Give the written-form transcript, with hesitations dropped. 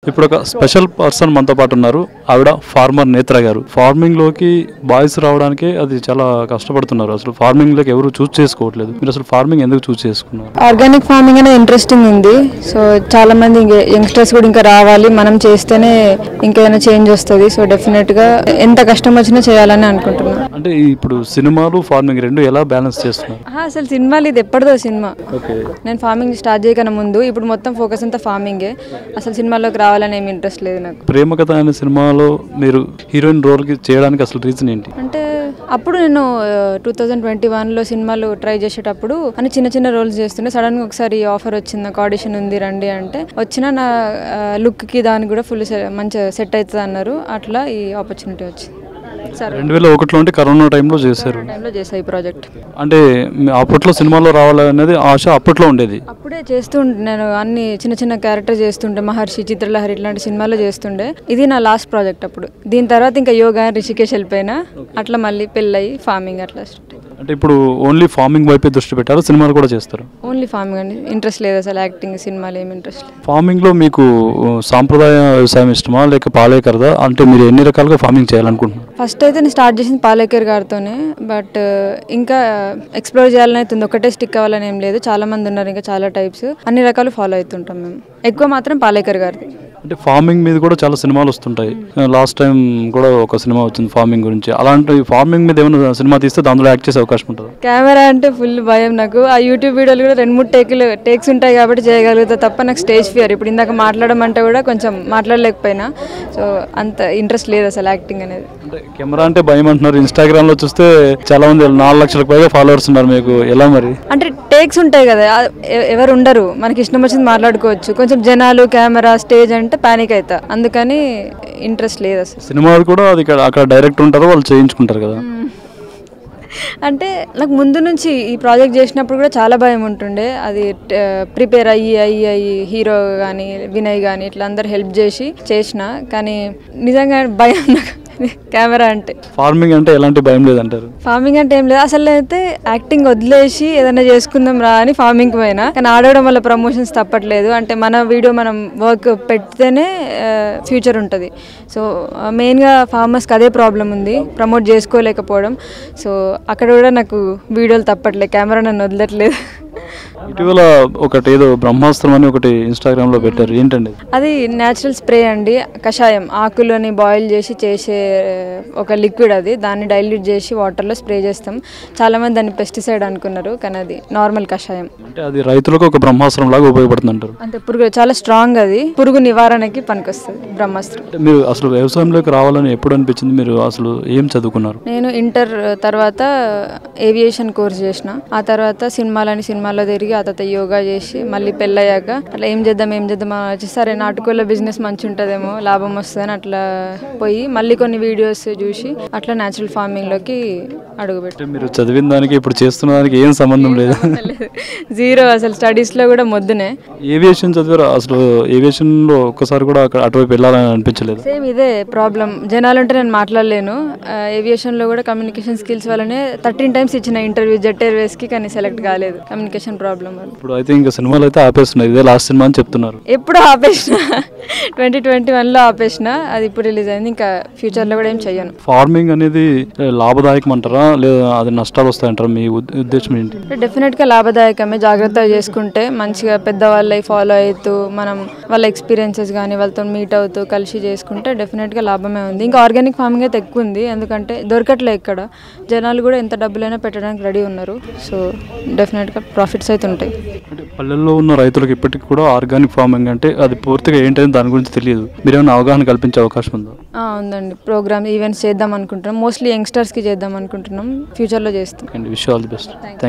ఇప్పుడు ఒక special person మనతో పాటు ఉన్నారు. ఆవిడ ఫార్మర్ నేత్ర గారు. ఫార్మింగ్ లోకి బాయ్స్ రావడానికి అది చాలా కష్టపడుతున్నారు. అసలు ఫార్మింగ్ లోకి ఎవరు చూస్ చేసుకోవట్లేదు. మీరు అసలు ఫార్మింగ్ ఎందుకు చూస్ చేసుకున్నారు? ఆర్గానిక్ ఫార్మింగ్ అనేది ఇంట్రెస్టింగ్ ఉంది. సో చాలా మంది యంగ్స్టర్స్ కూడా ఇంకా రావాలి, మనం చేస్తేనే ఇంకేమైనా చేంజ్ వస్తుంది. సో డెఫినెట్ గా ఎంత కష్టం వచ్చినా చేయాలని అనుకుంటున్నాను. అంటే ఇప్పుడు సినిమాలు ఫార్మింగ్ రెండు ఎలా బ్యాలెన్స్ చేస్తున్నారు? అసలు సినిమాలు ఇది ఎప్పటిదో సినిమా. నేను ఫార్మింగ్ స్టార్ట్ చేయకన్నా ముందు ఇప్పుడు మొత్తం ఫోకస్ అంతా ఫార్మింగే. అసలు సినిమాలోకి రావాలని ఏమి ఇంట్రెస్ట్ లేదు నాకు. ప్రేమ కథ అనే సినిమాలో మీరు హీరోయిన్ రోల్ కి చేయడానికి అసలు రీజన్ ఏంటి? అంటే అప్పుడు నేను 2021లో సినిమాలు ట్రై చేసేటప్పుడు అని చిన్న చిన్న రోల్స్ చేస్తుండే. సడన్గా ఒకసారి ఆఫర్ వచ్చింది, నాకు ఆడిషన్ ఉంది రండి అంటే వచ్చిన నా లుక్కి దానికి కూడా ఫుల్ మంచిగా సెట్ అవుతుంది అన్నారు. అట్లా ఈ ఆపర్చునిటీ వచ్చింది. 2001లో అంటే కరోనా టైంలో చేశారు. ఈ ప్రాజెక్ట్ అంటే అప్పట్లో సినిమాలో రావాలనేది ఆశ అప్పట్లో ఉండేది. అప్పుడే చేస్తుండే నేను అన్ని చిన్న చిన్న క్యారెక్టర్ చేస్తుండే. మహర్షి, చిత్రలహరి ఇట్లాంటి సినిమాలో చేస్తుండే. ఇది నా లాస్ట్ ప్రాజెక్ట్ అప్పుడు. దీని తర్వాత ఇంకా యోగా రిషికేష్ వెళ్ళిపోయినా. అట్లా మళ్ళీ పెళ్ళయి ఫార్మింగ్ అట్లా. అంటే ఇప్పుడు ఓన్లీ ఫార్మింగ్ వైపే దృష్టి పెట్టారు, సినిమాలు కూడా చేస్తారు? ఓన్లీ ఫార్మింగ్ అండి, ఇంట్రెస్ట్ లేదు అసలు యాక్టింగ్ సినిమాలు ఏమి ఇంట్రెస్ట్ లేదు. ఫార్మింగ్ లో మీకు సాంప్రదాయ వ్యవసాయం ఇష్టమా లేక పాలేకరదా? అంటే మీరు ఎన్ని రకాలుగా ఫార్మింగ్ చేయాలనుకుంటున్నారు? ఫస్ట్ అయితే నేను స్టార్ట్ చేసింది పాలేకర్ గారితోనే. బట్ ఇంకా ఎక్స్ప్లోర్ చేయాలని అవుతుంది. ఒకటే స్టిక్ అవ్వాలని ఏం లేదు, చాలా మంది ఉన్నారు, ఇంకా చాలా టైప్స్, అన్ని రకాలు ఫాలో అవుతుంటాం మేము. ఎక్కువ మాత్రం పాలేకర్ గారిది. అంటే ఫార్మింగ్ మీద కూడా చాలా సినిమాలు వస్తుంటాయి. లాస్ట్ టైం కూడా ఒక సినిమా వచ్చింది ఫార్మింగ్ గురించి. అలాంటి ఫార్మింగ్ మీద ఏమైనా సినిమా తీస్తే దాంట్లో యాక్ట్ చేసే అవకాశం ఉంటుంది? కెమెరా అంటే ఫుల్ భయం నాకు. ఆ యూట్యూబ్ వీడియోలు కూడా 2-3 టేక్స్ ఉంటాయి కాబట్టి చేయగలుగుతా తప్ప నాకు స్టేజ్ ఫియర్. ఇప్పుడు ఇందాక మాట్లాడమంటే కూడా కొంచెం మాట్లాడలేకపోయినా. సో అంత ఇంట్రెస్ట్ లేదు అసలు యాక్టింగ్ అనేది. అంటే కెమెరా అంటే భయం అంటున్నారు. ఇన్స్టాగ్రామ్ లో చూస్తే చాలా మంది 4 లక్షలకు పైగా ఫాలోవర్స్ ఉన్నారు. మీకు ఎలా మరి? అంటే టేక్స్ ఉంటాయి కదా, ఎవరు ఉండరు, మనకి ఇష్టం వచ్చింది మాట్లాడుకోవచ్చు. కొంచెం జనాలు, కెమెరా, స్టేజ్ అంటే పానిక్ అవుతా, అందుకని ఇంట్రెస్ట్ లేదు అసలు. సినిమాలు కూడా అది అక్కడ డైరెక్టర్ ఉంటారు, వాళ్ళు చేయించుకుంటారు కదా. అంటే నాకు ముందు నుంచి ఈ ప్రాజెక్ట్ చేసినప్పుడు కూడా చాలా భయం ఉంటుండే. అది ప్రిపేర్ అయ్యి హీరో కానీ వినయ్ కానీ ఇట్లా అందరు హెల్ప్ చేసిన కానీ నిజంగా భయం నాకు కెమెరా అంటే. ఫార్మింగ్ అంటే ఎలాంటి భయం లేదంటారు? ఫార్మింగ్ అంటే ఏం లేదు అసలు. అయితే యాక్టింగ్ వదిలేసి ఏదైనా చేసుకుందాం రా అని ఫార్మింగ్ పోయినా. కానీ ఆడడం వల్ల ప్రమోషన్స్ తప్పట్లేదు. అంటే మన వీడియో మనం వర్క్ పెడితేనే ఫ్యూచర్ ఉంటుంది. సో మెయిన్గా ఫార్మర్స్కి అదే ప్రాబ్లం ఉంది, ప్రమోట్ చేసుకోలేకపోవడం. సో అక్కడ కూడా నాకు వీడియోలు తప్పట్లేదు, కెమెరా నన్ను వదలట్లేదు. ఇటీవల ఒకటి ఏదో బ్రహ్మాస్త్రం అని ఒకటి ఇన్స్టాగ్రామ్ లో పెట్టారు, ఏంటండి అది? న్యాచురల్ స్ప్రే అండి, కషాయం ఆకులని బాయిల్ చేసే ఒక లిక్విడ్. అది దాన్ని డైల్యూట్ చేసి వాటర్లో స్ప్రే చేస్తాం. చాలా మంది దాన్ని పెస్టిసైడ్ అనుకున్నారు, కానీ అది నార్మల్ కషాయం. అంటే అది రైతులకు ఒక బ్రహ్మాస్త్రం లాగా ఉపయోగపడుతుంది అంటారు? అంటే పురుగు చాలా స్ట్రాంగ్, అది పురుగు నివారణకి పనికొస్తుంది బ్రహ్మాస్త్రం. మీరు అసలు వ్యవసాయంలోకి రావాలని ఎప్పుడు అనిపించింది? మీరు అసలు ఏం చదువుకున్నారు? నేను ఇంటర్ తర్వాత ఏవియేషన్ కోర్స్ చేసిన. ఆ తర్వాత సినిమాలో తిరిగి ఆ తర్వాత యోగా చేసి మళ్ళీ పెళ్ళయ్యాక అట్లా ఏం చేద్దాం వచ్చి సరే నాటుకోళ్ళ బిజినెస్ మంచి ఉంటుందేమో, లాభం వస్తుందని అట్లా పోయి మళ్ళీ కొన్ని వీడియోస్ చూసి అట్లా న్యాచురల్ ఫార్మింగ్ లోకి అడుగుపెట్టి. మీరు చదివిన దానికి ఇప్పుడు చేస్తున్న దానికి ఏం సంబంధం లేదు? జీరో అసలు. స్టడీస్ లో కూడా మొద్దునే. ఏవియేషన్ చదివారు? అసలు ఏవియేషన్ లో ఒక్కసారి కూడా అటువైపు వెళ్ళాలని అనిపించలేదు? సేమ్ ఇదే ప్రాబ్లం. జనాలు ఉంటే నేను మాట్లాడలేను. ఏవియేషన్ లో కూడా కమ్యూనికేషన్ స్కిల్స్ వల్లనే 13 times ఇచ్చిన ఇంటర్వ్యూ జెట్ ఎయిర్వేస్ కి, కానీ సెలెక్ట్ కాలేదు కమ్యూనికేషన్ ప్రాబ్లం వల్ల. ఇప్పుడు అయితే ఇంకా సినిమాలు అయితే ఆపేస్తున్నారు, ఇదే లాస్ట్ సినిమా అని చెప్తున్నారు? ఎప్పుడు ఆపేసిన 2021లో ఆపేసిన. అది ఇప్పుడు రిలీజ్ అయింది, ఇంకా ఫ్యూచర్ లో కూడా ఏం చెయ్యను. ఫార్మింగ్ అనేది లాభదాయకం అంటారా లేదా అది నష్టాలు వస్తాయంటారా? మీ ఉద్దేశం ఏంటి? డెఫినెట్ గా లాభదాయకమే. జాగ్రత్తగా చేసుకుంటే మంచిగా పెద్దవాళ్ళై ఫాలో అవుతూ మనం వాళ్ళ ఎక్స్పీరియన్సెస్ కానీ వాళ్ళతో మీట్ అవుతూ కలిసి చేసుకుంటే డెఫినెట్ గా లాభమే ఉంది. ఇంకా ఆర్గానిక్ ఫార్మింగ్ అయితే ఎక్కువ ఉంది, ఎందుకంటే దొరకట్లే ఇక్కడ. జనాలు కూడా ఎంత డబ్బులైనా పెట్టడానికి రెడీ ఉన్నారు. సో డెఫినెట్ గా ప్రాఫిట్స్ అయితే ఉంటాయి. అంటే పల్లెల్లో ఉన్న రైతులకు ఇప్పటికి కూడా ఆర్గానిక్ ఫార్మింగ్ అంటే అది పూర్తిగా ఏంటని దాని గురించి తెలియదు. మీరేమైనా అవగాహన కల్పించే అవకాశం ఉందా? ఉందండి. ప్రోగ్రామ్ ఈవెంట్స్ చేద్దాం అనుకుంటున్నాం. మోస్ట్లీ యంగ్స్టర్స్కి చేద్దాం అనుకుంటున్నాం. ఫ్యూచర్లో చేస్తాం. Wish all the best. Thank you.